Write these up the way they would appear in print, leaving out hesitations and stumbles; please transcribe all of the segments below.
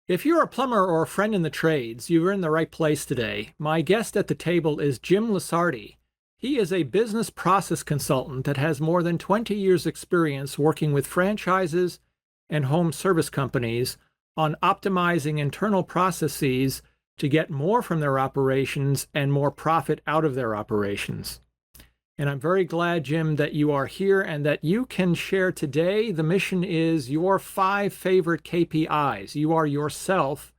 If you're a plumber or a friend in the trades, you're in the right place today. My guest at the table is Jim Lusardi. He is a business process consultant that has more than 20 years' experience working with franchises and home service companies on optimizing internal processes to get more from their operations and more profit out of their operations. And I'm very glad, Jim, that you are here and that you can share today. The mission is your 5 favorite KPIs. You are yourself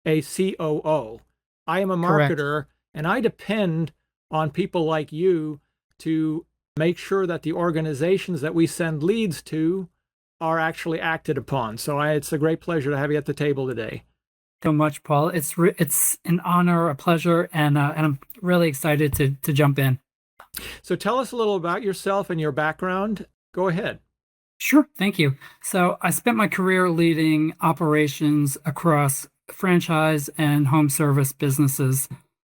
a COO. I am a Correct. marketer, and I depend on people like you to make sure that the organizations that we send leads to are actually acted upon. So it's a great pleasure to have you at the table today. So much, Paul. It's an honor, a pleasure, and I'm really excited to jump in. So tell us a little about yourself and your background. Go ahead. Sure. Thank you. So I spent my career leading operations across franchise and home service businesses.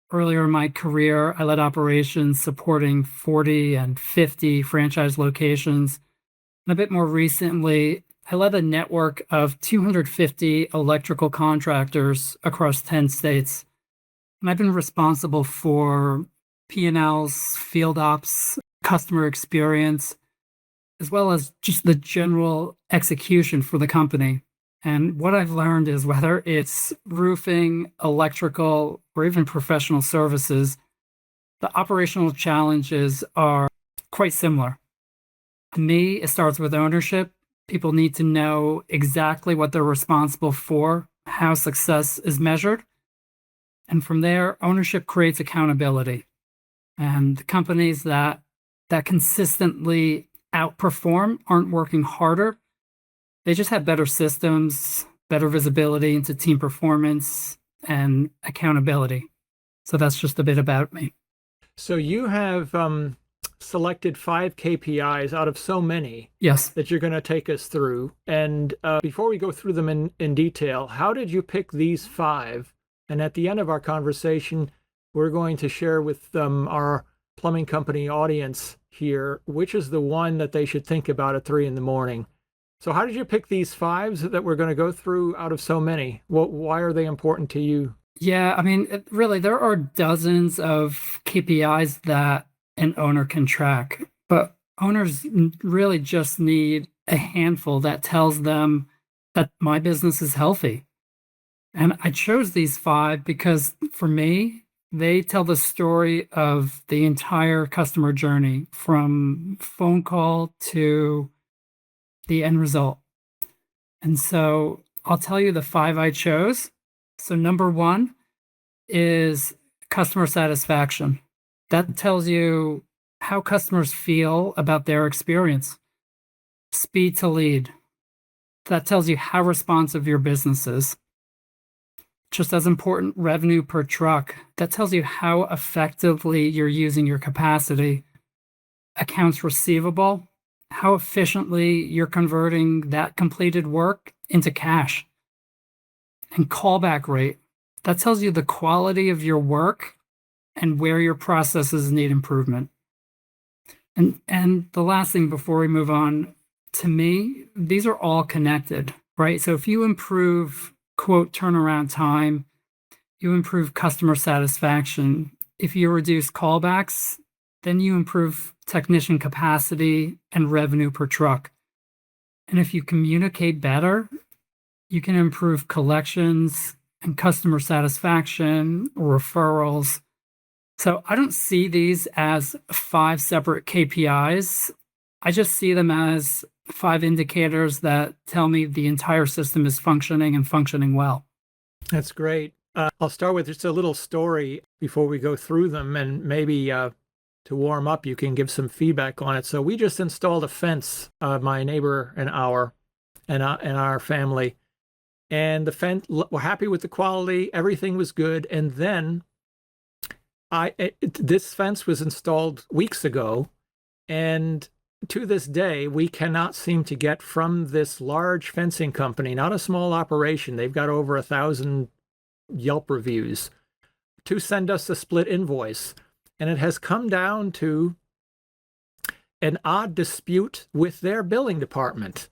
Earlier in my career, I led operations supporting 40 and 50 franchise locations. And a bit more recently, I led a network of 250 electrical contractors across 10 states. And I've been responsible for P&Ls, field ops, customer experience, as well as just the general execution for the company. And what I've learned is whether it's roofing, electrical, or even professional services, the operational challenges are quite similar. To me, it starts with ownership. People need to know exactly what they're responsible for, how success is measured. And from there, ownership creates accountability. And companies that consistently outperform aren't working harder. They just have better systems, better visibility into team performance and accountability. So that's just a bit about me. So you have selected 5 KPIs out of so many Yes. that you're going to take us through. And before we go through them in detail, how did you pick these 5? And at the end of our conversation, we're going to share with our plumbing company audience here which is the one that they should think about at 3 in the morning. So how did you pick these 5s that we're going to go through out of so many? Why are they important to you? Yeah, I mean, really, there are dozens of KPIs that an owner can track, but owners really just need a handful that tells them that my business is healthy. And I chose these 5 because for me, they tell the story of the entire customer journey from phone call to the end result. And so I'll tell you the 5 I chose. So number 1 is customer satisfaction. That tells you how customers feel about their experience. Speed to lead. That tells you how responsive your business is. Just as important, revenue per truck. That tells you how effectively you're using your capacity. Accounts receivable, how efficiently you're converting that completed work into cash. And callback rate, that tells you the quality of your work and where your processes need improvement. And the last thing before we move on, to me, these are all connected, right? So if you improve quote turnaround time, you improve customer satisfaction. If you reduce callbacks, then you improve technician capacity and revenue per truck. And if you communicate better, you can improve collections and customer satisfaction, referrals. So I don't see these as 5 separate KPIs. I just see them as 5 indicators that tell me the entire system is functioning and functioning well. That's great. I'll start with just a little story before we go through them, and maybe to warm up, you can give some feedback on it. So we just installed a fence, my neighbor and our family, and the fence, we're happy with the quality. Everything was good. And then this fence was installed weeks ago, and to this day, we cannot seem to get from this large fencing company, not a small operation, they've got over 1,000 Yelp reviews, to send us a split invoice. And it has come down to an odd dispute with their billing department.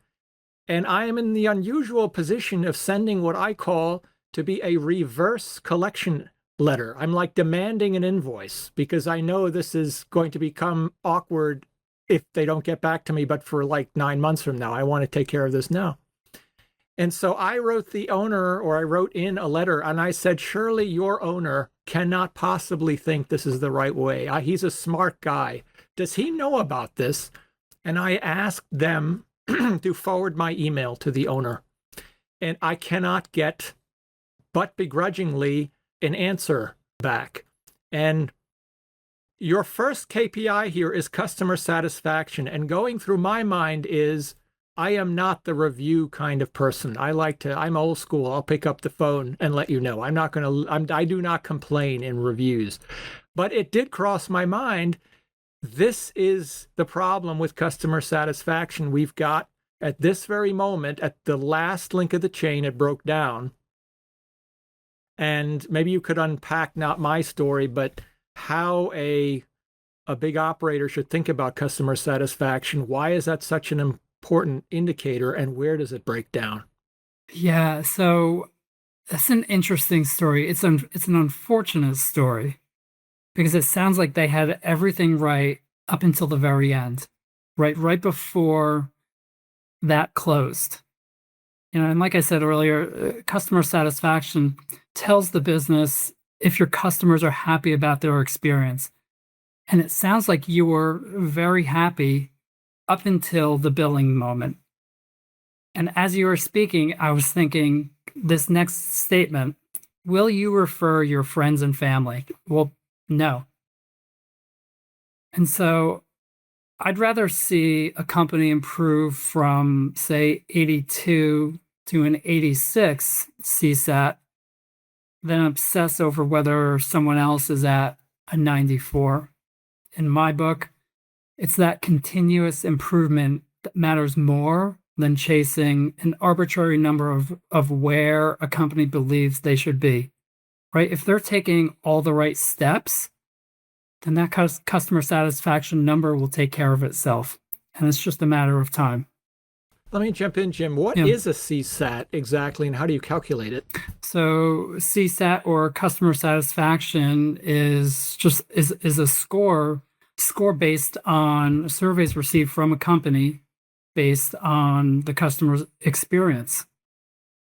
And I am in the unusual position of sending what I call to be a reverse collection letter. I'm like demanding an invoice because I know this is going to become awkward if they don't get back to me, but for like 9 months from now, I want to take care of this now. And so I wrote the owner, or I wrote in a letter, and I said, surely your owner cannot possibly think this is the right way. He's a smart guy. Does he know about this? And I asked them to forward my email to the owner. And I cannot get, but begrudgingly, an answer back. And your first KPI here is customer satisfaction. And going through my mind is, I am not the review kind of person. I'm old school. I'll pick up the phone and let you know. I do not complain in reviews. But it did cross my mind. This is the problem with customer satisfaction. We've got, at this very moment, at the last link of the chain, it broke down. And maybe you could unpack not my story, but how a big operator should think about customer satisfaction. Why is that such an important indicator, and where does it break down? Yeah, so that's an interesting story. It's an unfortunate story because it sounds like they had everything right up until the very end, right before that closed. And like I said earlier, customer satisfaction tells the business if your customers are happy about their experience. And it sounds like you were very happy up until the billing moment. And as you were speaking, I was thinking this next statement, will you refer your friends and family? Well, no. And so I'd rather see a company improve from, say, 82 to an 86 CSAT than obsess over whether someone else is at a 94. In my book, it's that continuous improvement that matters more than chasing an arbitrary number of where a company believes they should be, right? If they're taking all the right steps, then that customer satisfaction number will take care of itself. And it's just a matter of time. Let me jump in, Jim. What is a CSAT exactly, and how do you calculate it? So CSAT, or customer satisfaction, is a score based on surveys received from a company based on the customer's experience.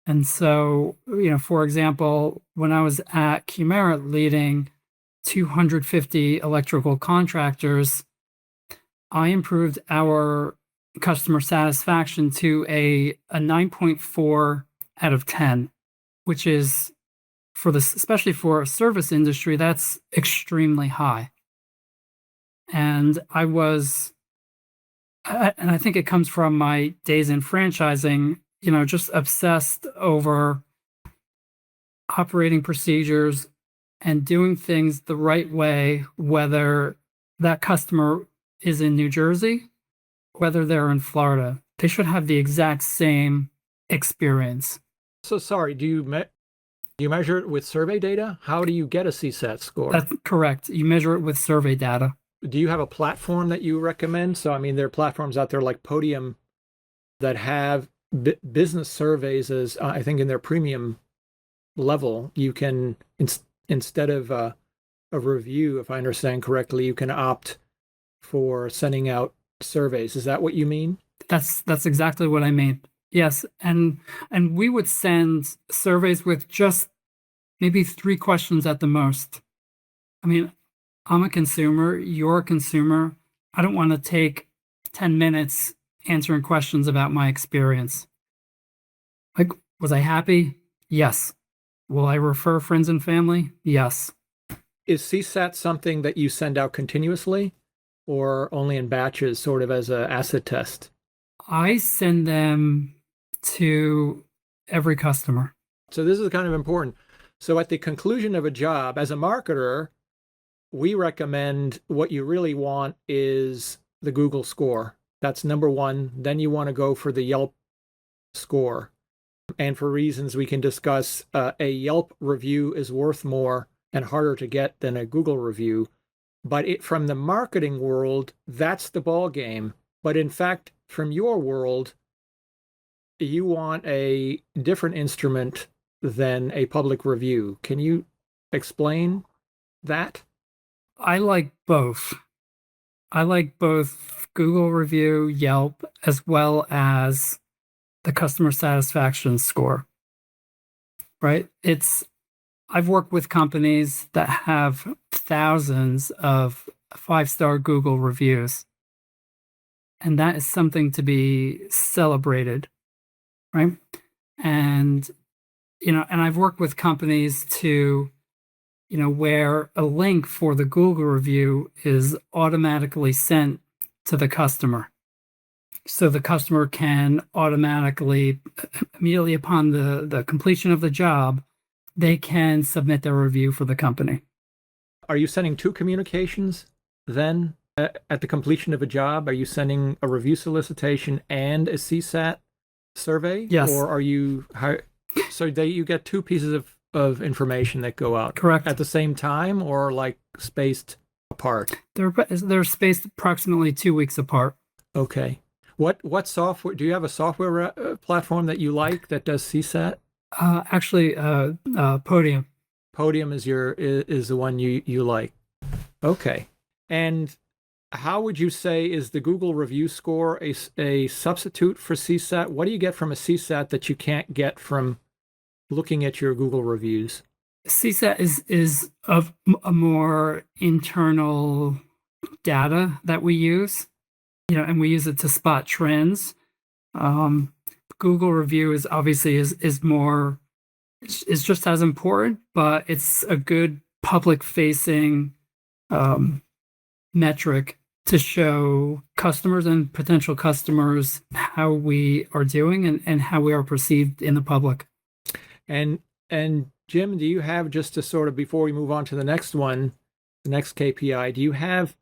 And so, for example, when I was at Chimera leading 250 electrical contractors, I improved our customer satisfaction to a 9.4 out of 10, which is, especially for a service industry, that's extremely high. And I think it comes from my days in franchising, just obsessed over operating procedures and doing things the right way, whether that customer is in New Jersey, whether they're in Florida. They should have the exact same experience. So sorry, do you measure it with survey data? How do you get a CSAT score? That's correct. You measure it with survey data. Do you have a platform that you recommend? So, I mean, there are platforms out there like Podium that have business surveys as, I think, in their premium level. You can, instead of a review, if I understand correctly, you can opt for sending out surveys. Is that what you mean? That's exactly what I mean. Yes, and we would send surveys with just maybe 3 questions at the most. I mean, I'm a consumer, you're a consumer. I don't want to take 10 minutes answering questions about my experience. Like, was I happy? Yes. Will I refer friends and family? Yes. Is CSAT something that you send out continuously or only in batches, sort of as an acid test? I send them to every customer. So this is kind of important. So at the conclusion of a job, as a marketer, we recommend what you really want is the Google score. That's number one. Then you want to go for the Yelp score. And for reasons we can discuss, a Yelp review is worth more and harder to get than a Google review. But from the marketing world, that's the ball game. But in fact, from your world, you want a different instrument than a public review. Can you explain that? I like both. I like both Google review, Yelp, as well as the customer satisfaction score, right? I've worked with companies that have thousands of 5-star Google reviews, and that is something to be celebrated, right? And, and I've worked with companies to, where a link for the Google review is automatically sent to the customer. So the customer can automatically, immediately upon the completion of the job, they can submit their review for the company. Are you sending two communications then at the completion of a job? Are you sending a review solicitation and a CSAT survey? Yes. Or are you, so you get two pieces of information that go out? Correct. At the same time or like spaced apart? They're spaced approximately 2 weeks apart. Okay. What software, do you have a software platform that you like that does CSAT? Actually, Podium. Podium is the one you like. Okay. And how would you say is the Google review score a substitute for CSAT? What do you get from a CSAT that you can't get from looking at your Google reviews? CSAT is of a more internal data that we use, and we use it to spot trends. Google review is obviously is more, is just as important, but it's a good public facing metric to show customers and potential customers how we are doing and how we are perceived in the public. And Jim, do you have, just to sort of, before we move on to the next one, the next KPI, do you have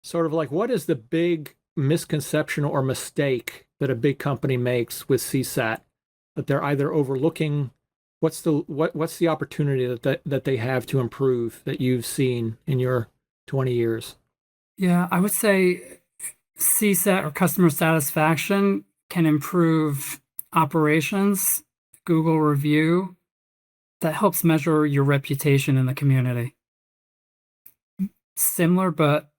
sort of like, what is the big misconception or mistake that a big company makes with CSAT that they're either overlooking? What's the opportunity that they have to improve that you've seen in your 20 years? Yeah, I would say CSAT or customer satisfaction can improve operations. Google review, that helps measure your reputation in the community. Similar, but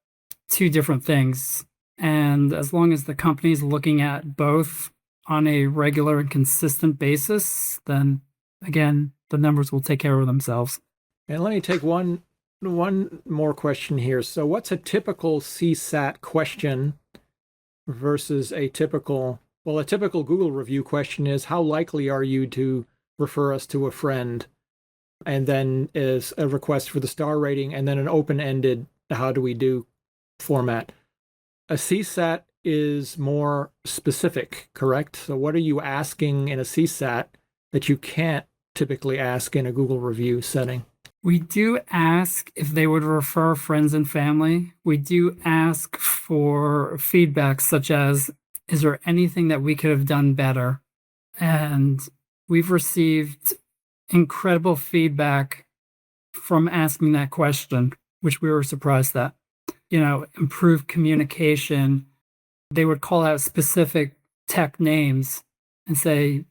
two different things. And as long as the company's looking at both on a regular and consistent basis, then again, the numbers will take care of themselves. And let me take one more question here. So what's a typical CSAT question versus a typical Google review question is, how likely are you to refer us to a friend? And then is a request for the star rating, and then an open-ended how do we do format. A CSAT is more specific, correct? So what are you asking in a CSAT that you can't typically ask in a Google review setting? We do ask if they would refer friends and family. We do ask for feedback such as, is there anything that we could have done better? And we've received incredible feedback from asking that question, which we were surprised at. Improved communication. They would call out specific tech names and say,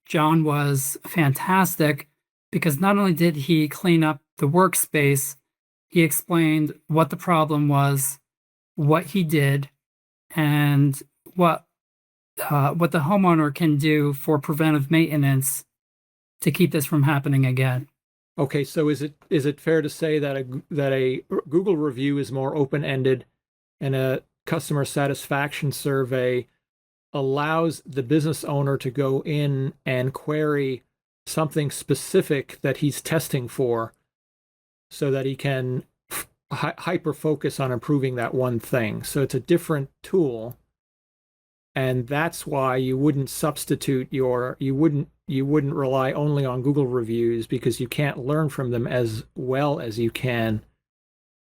John was fantastic because not only did he clean up the workspace, he explained what the problem was, what he did, and what the homeowner can do for preventive maintenance to keep this from happening again. Okay, so is it fair to say that a Google review is more open-ended, and a customer satisfaction survey allows the business owner to go in and query something specific that he's testing for, so that he can hyper focus on improving that one thing? So it's a different tool, and that's why you wouldn't substitute you wouldn't rely only on Google reviews, because you can't learn from them as well as you can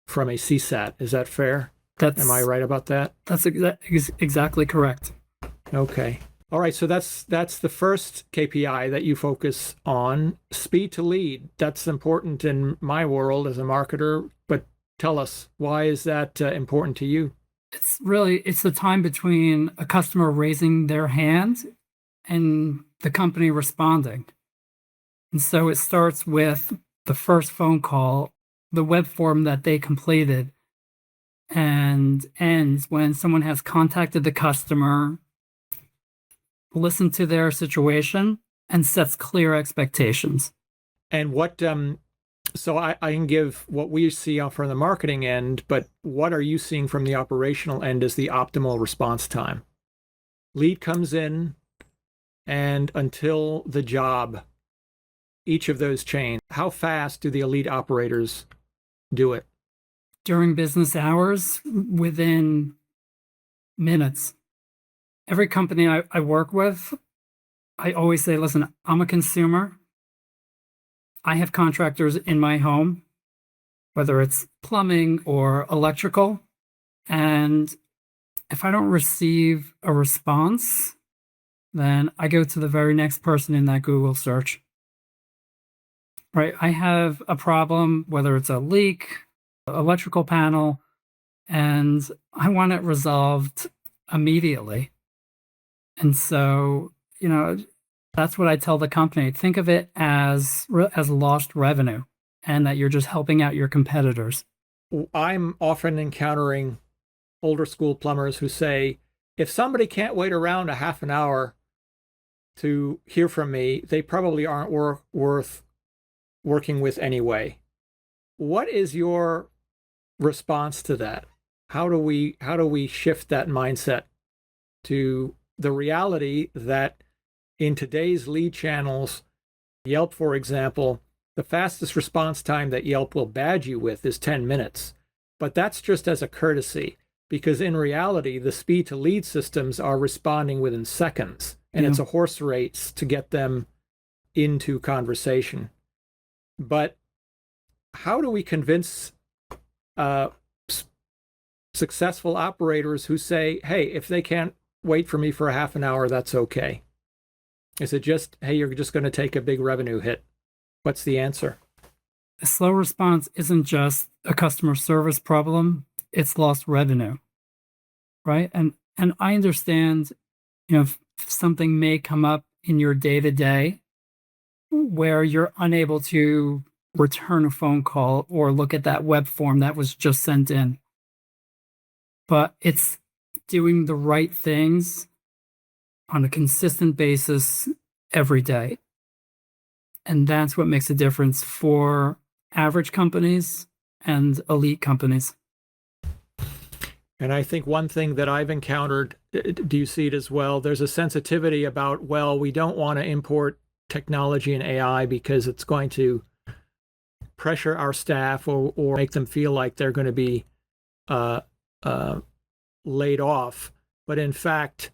from a CSAT. Is that fair? Am I right about that? That's exactly correct. Okay. All right. So that's the first KPI that you focus on. Speed to lead. That's important in my world as a marketer. But tell us, why is that important to you? It's the time between a customer raising their hand and the company responding. And so it starts with the first phone call, the web form that they completed, and ends when someone has contacted the customer, listened to their situation, and sets clear expectations. And what, so I can give what we see from the marketing end, but what are you seeing from the operational end as the optimal response time? Lead comes in, and until the job, each of those chains, how fast do the elite operators do it? During business hours, within minutes. Every company I work with, I always say, listen, I'm a consumer. I have contractors in my home, whether it's plumbing or electrical. And if I don't receive a response, then I go to the very next person in that Google search. Right? I have a problem, whether it's a leak, electrical panel, and I want it resolved immediately. And so, that's what I tell the company. Think of it as lost revenue, and that you're just helping out your competitors. I'm often encountering older school plumbers who say, if somebody can't wait around a half an hour to hear from me, they probably aren't worth working with anyway. What is your response to that? How do we shift that mindset to the reality that in today's lead channels, Yelp, for example, the fastest response time that Yelp will badge you with is 10 minutes. But that's just as a courtesy, because in reality, the speed to lead systems are responding within seconds, and it's a horse race to get them into conversation. But how do we convince successful operators who say, hey, if they can't wait for me for a half an hour, that's okay? Is it just, hey, you're just going to take a big revenue hit? What's the answer? A slow response isn't just a customer service problem, it's lost revenue, right? And I understand, if something may come up in your day-to-day where you're unable to return a phone call or look at that web form that was just sent in. But it's doing the right things on a consistent basis every day. And that's what makes a difference for average companies and elite companies. And I think one thing that I've encountered, do you see it as well? There's a sensitivity about, well, we don't want to import technology and AI because it's going to pressure our staff or make them feel like they're going to be laid off. But in fact,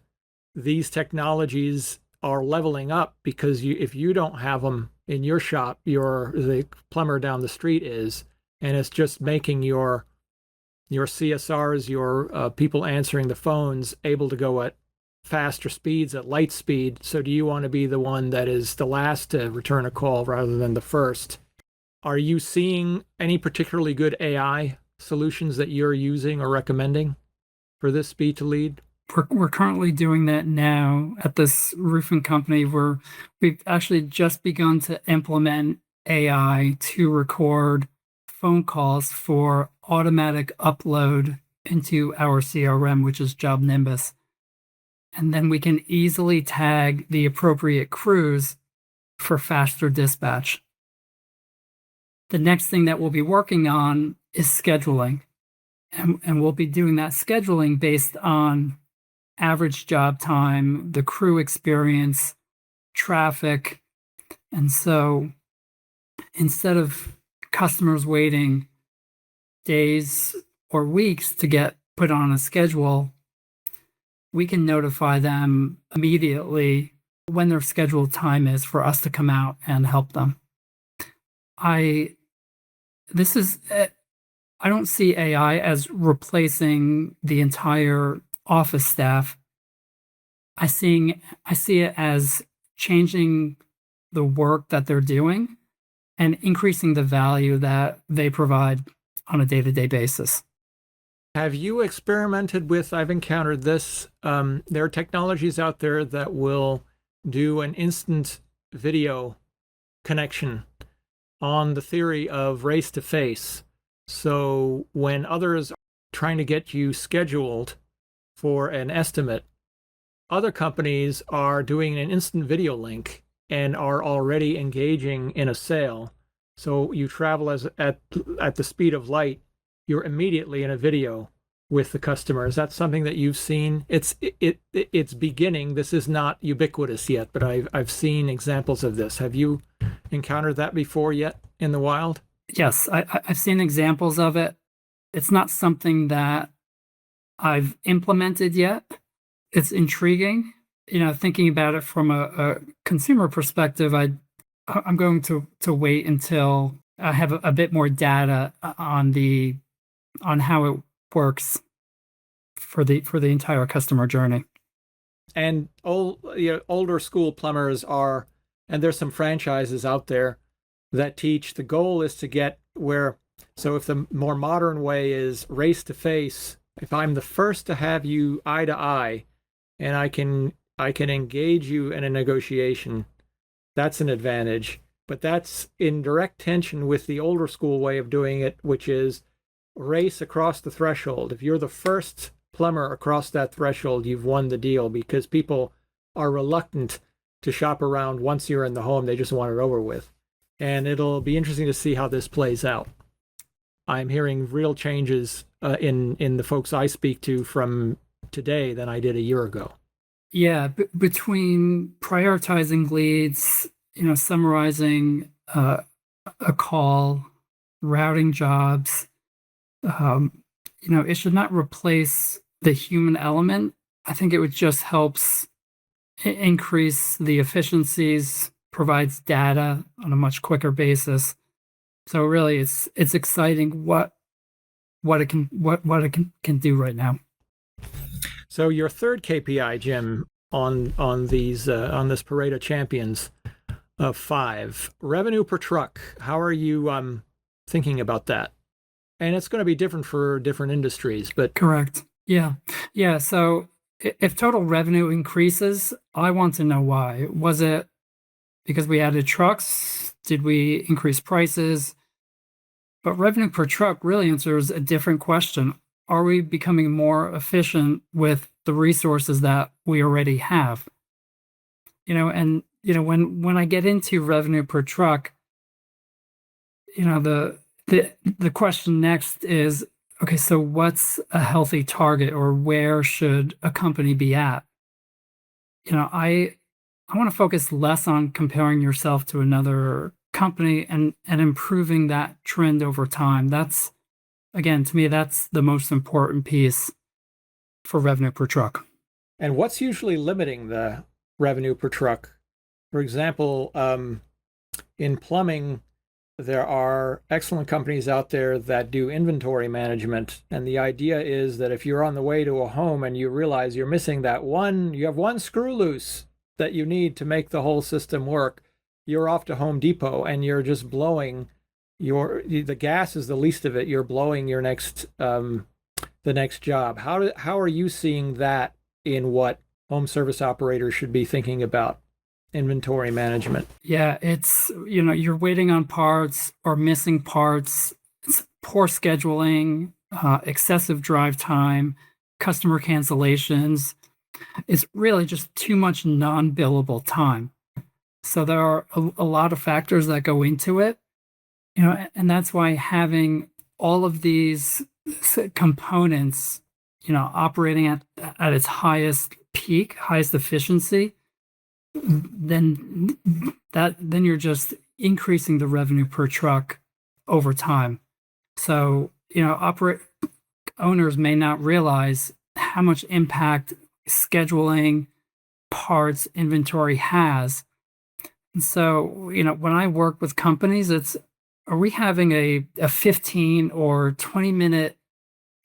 these technologies are leveling up because if you don't have them in your shop, the plumber down the street is, and it's just making your CSRs, your people answering the phones, able to go at faster speeds, at light speed. So do you want to be the one that is the last to return a call rather than the first? Are you seeing any particularly good AI solutions that you're using or recommending for this speed to lead? We're currently doing that now at this roofing company where we've actually just begun to implement AI to record phone calls for automatic upload into our CRM, which is Job Nimbus. And then we can easily tag the appropriate crews for faster dispatch. The next thing that we'll be working on is scheduling. And we'll be doing that scheduling based on average job time, the crew experience, traffic. And so instead of customers waiting days or weeks to get put on a schedule, we can notify them immediately when their scheduled time is for us to come out and help them. I don't see AI as replacing the entire office staff. I see it as changing the work that they're doing and increasing the value that they provide on a day-to-day basis. Have you experimented with, I've encountered this, there are technologies out there that will do an instant video connection on the theory of race to face. So when others are trying to get you scheduled for an estimate, other companies are doing an instant video link and are already engaging in a sale. So you travel at the speed of light, you're immediately in a video with the customer. Is that something that you've seen? It's beginning. This is not ubiquitous yet, but I've seen examples of this. Have you encountered that before yet in the wild? Yes, I've seen examples of it. It's not something that I've implemented yet. It's intriguing. Thinking about it from a consumer perspective, I'm going to wait until I have a bit more data on how it works for the entire customer journey. And older school plumbers are, and there's some franchises out there that teach the goal is to get where, so if the more modern way is race to face, if I'm the first to have you eye to eye and I can engage you in a negotiation, that's an advantage. But that's in direct tension with the older school way of doing it, which is race across the threshold. If you're the first plumber across that threshold, you've won the deal, because people are reluctant to shop around once you're in the home. They just want it over with. And it'll be interesting to see how this plays out. I'm hearing real changes in the folks I speak to from today than I did a year ago. Yeah, between prioritizing leads, summarizing a call, routing jobs, it should not replace the human element. I think it just helps increase the efficiencies, provides data on a much quicker basis. So really, it's exciting what it can do right now. So your third KPI, Jim, on this Pareto Champions of 5, revenue per truck. How are you thinking about that? And it's going to be different for different industries, but correct. Yeah. So if total revenue increases, I want to know why. Was it because we added trucks? Did we increase prices? But revenue per truck really answers a different question. Are we becoming more efficient with the resources that we already have? When I get into revenue per truck, the question next is, okay, so what's a healthy target, or where should a company be at? I want to focus less on comparing yourself to another company and improving that trend over time. That's, again, to me, that's the most important piece for revenue per truck. And what's usually limiting the revenue per truck? For example, in plumbing, there are excellent companies out there that do inventory management. And the idea is that if you're on the way to a home and you realize you're missing you have one screw loose that you need to make the whole system work, you're off to Home Depot and you're just blowing the gas is the least of it. You're blowing your the next job. How are you seeing that in what home service operators should be thinking about inventory management? Yeah, it's, you're waiting on parts or missing parts. It's poor scheduling, excessive drive time, customer cancellations. It's really just too much non-billable time. So there are a lot of factors that go into it, and that's why having all of these components, operating at its highest peak, highest efficiency, then you're just increasing the revenue per truck over time. So, owners may not realize how much impact scheduling, parts, inventory has. And so, when I work with companies, are we having a 15 or 20-minute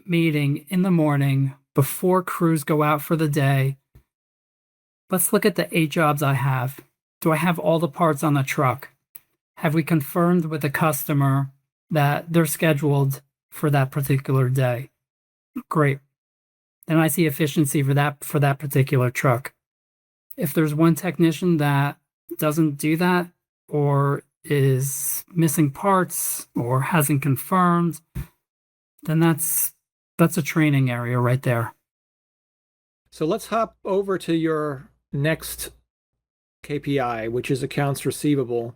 meeting in the morning before crews go out for the day? Let's look at the 8 jobs I have. Do I have all the parts on the truck? Have we confirmed with the customer that they're scheduled for that particular day? Great. Then I see efficiency for that particular truck. If there's one technician that doesn't do that or is missing parts or hasn't confirmed, then that's a training area right there. So let's hop over to your next KPI, which is accounts receivable.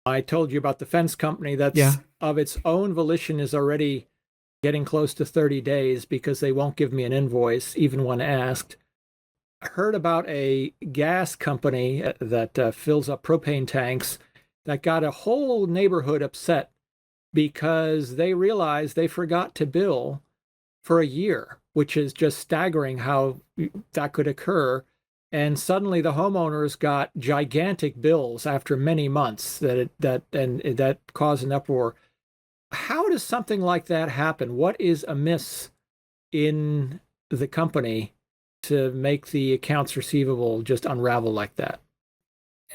I told you about the fence company that's of its own volition is already getting close to 30 days because they won't give me an invoice even when asked. I heard about a gas company that fills up propane tanks that got a whole neighborhood upset because they realized they forgot to bill for a year, which is just staggering how that could occur. And suddenly the homeowners got gigantic bills after many months that caused an uproar. How does something like that happen? What is amiss in the company to make the accounts receivable just unravel like that?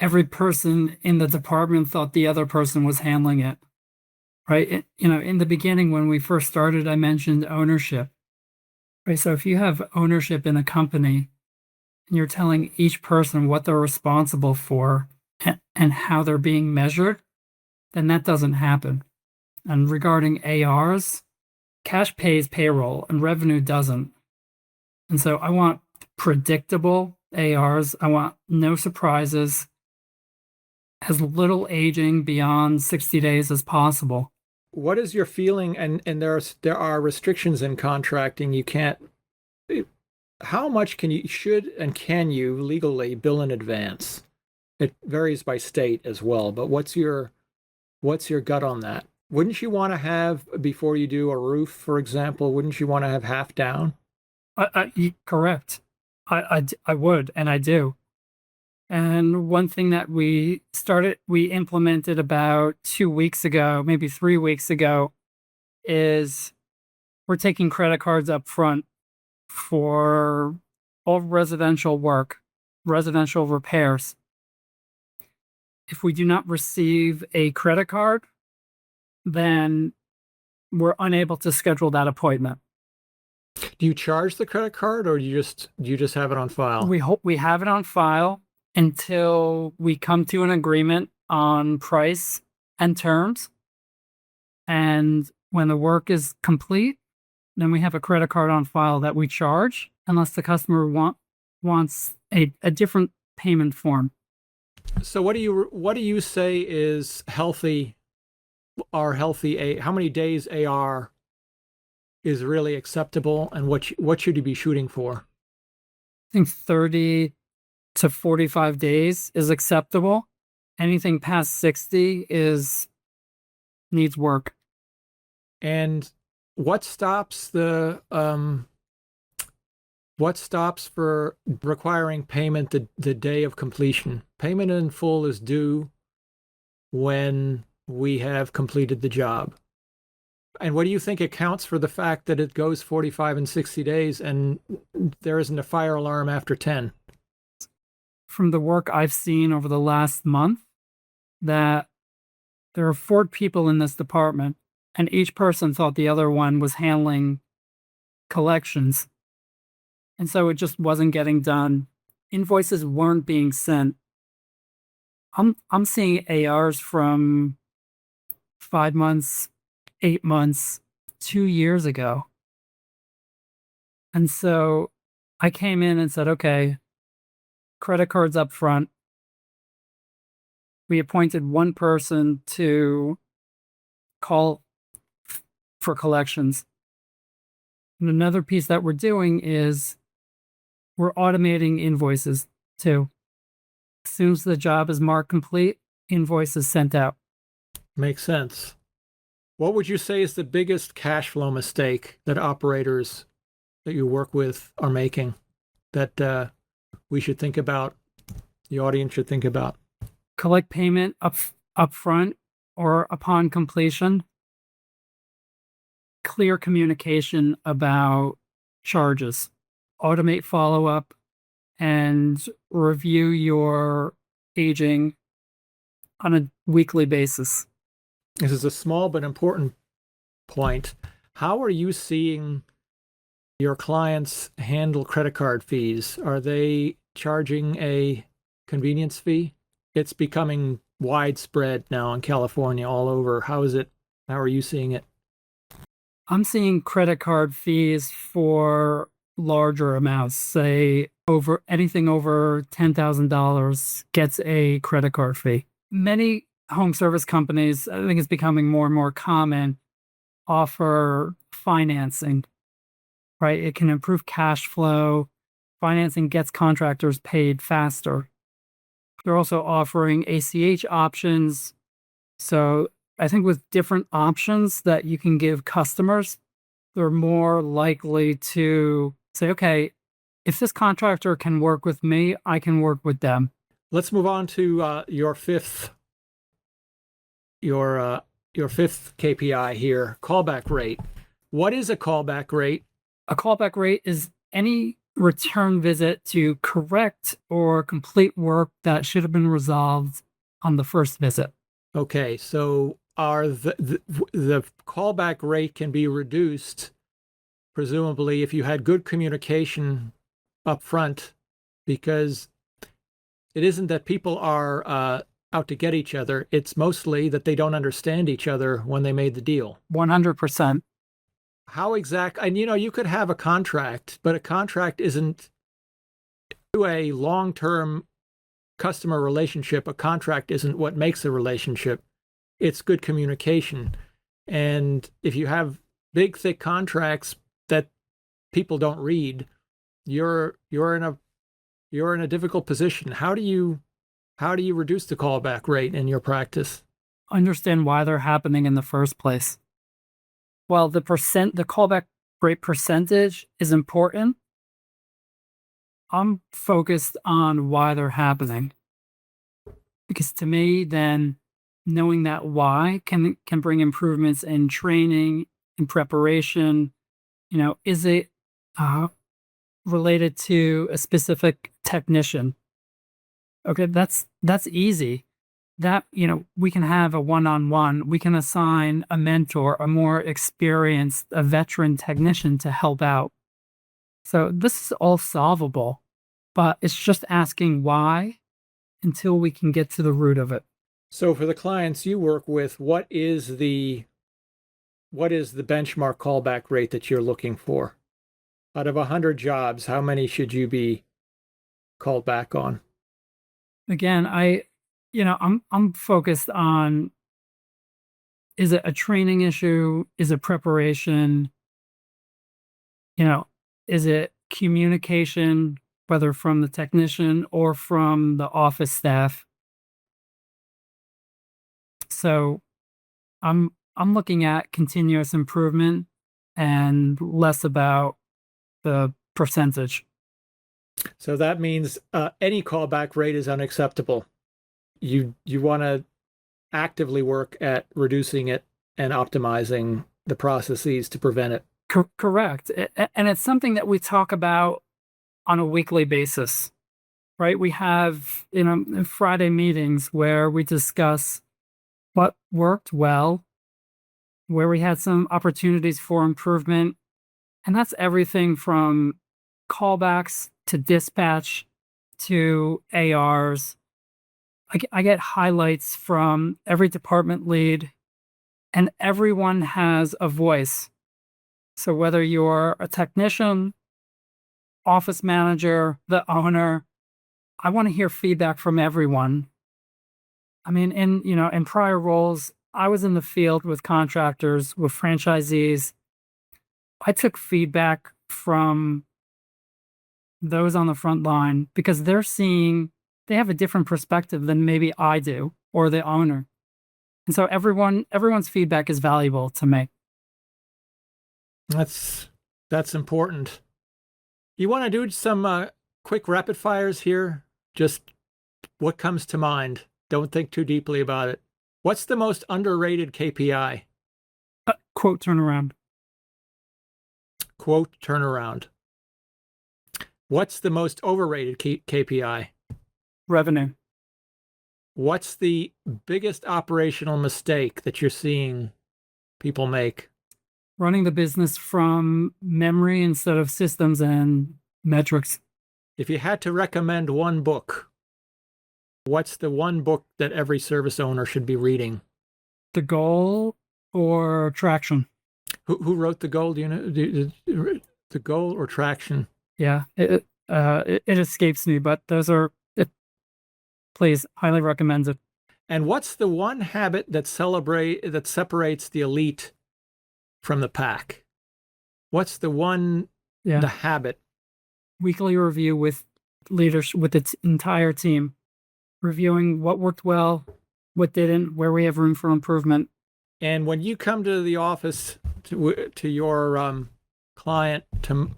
Every person in the department thought the other person was handling it, right? In the beginning, when we first started, I mentioned ownership, right? So if you have ownership in a company and you're telling each person what they're responsible for and how they're being measured, then that doesn't happen. And regarding ARs, cash pays payroll and revenue doesn't. And so I want predictable ARs. I want no surprises, as little aging beyond 60 days as possible. What is your feeling? And there are restrictions in contracting. You can't. How much should and can you legally bill in advance? It varies by state as well. But what's your gut on that? Wouldn't you want to have, before you do a roof, for example, wouldn't you want to have half down? Correct. I would, and I do. And one thing that we implemented about 2 weeks ago, maybe 3 weeks ago, is we're taking credit cards up front for all residential work, residential repairs. If we do not receive a credit card, then we're unable to schedule that appointment. Do you charge the credit card, or do you just have it on file? We have it on file until we come to an agreement on price and terms. And when the work is complete, then we have a credit card on file that we charge, unless the customer wants a different payment form. So what do you say is healthy? How many days AR is really acceptable, and what should you be shooting for? I think 30 to 45 days is acceptable. Anything past 60 needs work. And what stops for requiring payment the day of completion? Payment in full is due when we have completed the job. And what do you think accounts for the fact that it goes 45 and 60 days and there isn't a fire alarm after 10? From the work I've seen over the last month, that there are 4 people in this department, and each person thought the other one was handling collections. And so it just wasn't getting done. Invoices weren't being sent. I'm seeing ARs from 5 months, 8 months, 2 years ago. And so I came in and said, okay, credit cards up front. We appointed one person to call for collections. And another piece that we're doing is we're automating invoices too. As soon as the job is marked complete, invoice is sent out. Makes sense. What would you say is the biggest cash flow mistake that operators that you work with are making that we should think about, the audience should think about? Collect payment up front or upon completion. Clear communication about charges. Automate follow-up and review your aging on a weekly basis. This is a small but important point. How are you seeing your clients handle credit card fees? Are they charging a convenience fee? It's becoming widespread now in California, all over. How is it? How are you seeing it? I'm seeing credit card fees for larger amounts, say over anything over $10,000 gets a credit card fee. Many home service companies, I think it's becoming more and more common, offer financing, right? It can improve cash flow. Financing gets contractors paid faster. They're also offering ACH options. So I think with different options that you can give customers, they're more likely to say, okay, if this contractor can work with me, I can work with them. Let's move on to your fifth KPI here, callback rate. What is a callback rate? A callback rate is any return visit to correct or complete work that should have been resolved on the first visit. Okay, so are the callback rate can be reduced, presumably, if you had good communication up front, because it isn't that people are out to get each other. It's mostly that they don't understand each other when they made the deal. 100%. How exact? And you could have a contract, but a contract isn't to a long-term customer relationship. A contract isn't what makes a relationship. It's good communication. And if you have big, thick contracts that people don't read, you're in a difficult position. How do you reduce the callback rate in your practice? Understand why they're happening in the first place. Well, the callback rate percentage is important. I'm focused on why they're happening. Because to me, then knowing that why can bring improvements in training, in preparation. Is it related to a specific technician? Okay, that's easy. That, we can have a one-on-one. We can assign a mentor, a more experienced, a veteran technician to help out. So this is all solvable, but it's just asking why until we can get to the root of it. So for the clients you work with, what is the benchmark callback rate that you're looking for? Out of 100 jobs, how many should you be called back on? Again, I'm focused on, is it a training issue? Is it preparation? Is it communication, whether from the technician or from the office staff? So I'm looking at continuous improvement and less about the percentage. So that means any callback rate is unacceptable. You want to actively work at reducing it and optimizing the processes to prevent it. Correct. And it's something that we talk about on a weekly basis, right? We have, Friday meetings where we discuss what worked well, where we had some opportunities for improvement. And that's everything from callbacks to dispatch to ARs. I get highlights from every department lead, and everyone has a voice. So whether you're a technician, office manager, the owner, I want to hear feedback from everyone. I mean, in prior roles, I was in the field with contractors, with franchisees. I took feedback from those on the front line because they have a different perspective than maybe I do or the owner. And so everyone's feedback is valuable to me. That's important. You want to do some quick rapid fires here? Just what comes to mind. Don't think too deeply about it. What's the most underrated KPI? Quote turnaround. Quote turnaround. What's the most overrated KPI? Revenue. What's the biggest operational mistake that you're seeing people make? Running the business from memory instead of systems and metrics. If you had to recommend one book, what's the one book that every service owner should be reading? The Goal or Traction? Who wrote The Goal? Do you know The Goal or Traction? Yeah, it escapes me, but those are it. Please, highly recommend it. And what's the one habit that separates the elite from the pack? What's the habit? Weekly review with leaders, with its entire team, reviewing what worked well, what didn't, where we have room for improvement. And when you come to the office to your client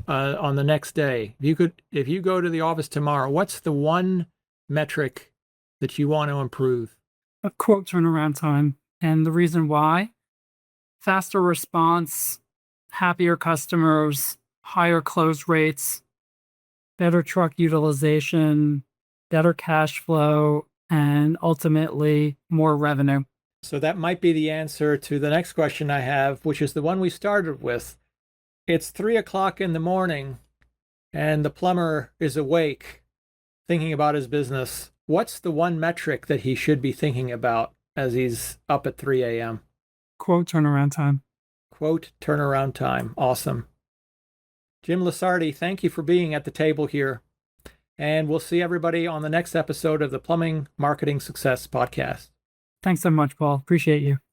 on the next day, if you go to the office tomorrow, what's the one metric that you want to improve? A quote turnaround time. And the reason why: faster response, happier customers, higher close rates, better truck utilization, better cash flow, and ultimately more revenue. So that might be the answer to the next question I have, which is the one we started with. It's 3 o'clock in the morning and the plumber is awake thinking about his business. What's the one metric that he should be thinking about as he's up at 3 a.m.? Quote turnaround time. Quote turnaround time. Awesome. Jim Lusardi, thank you for being at the table here. And we'll see everybody on the next episode of the Plumbing Marketing Success Podcast. Thanks so much, Paul. Appreciate you.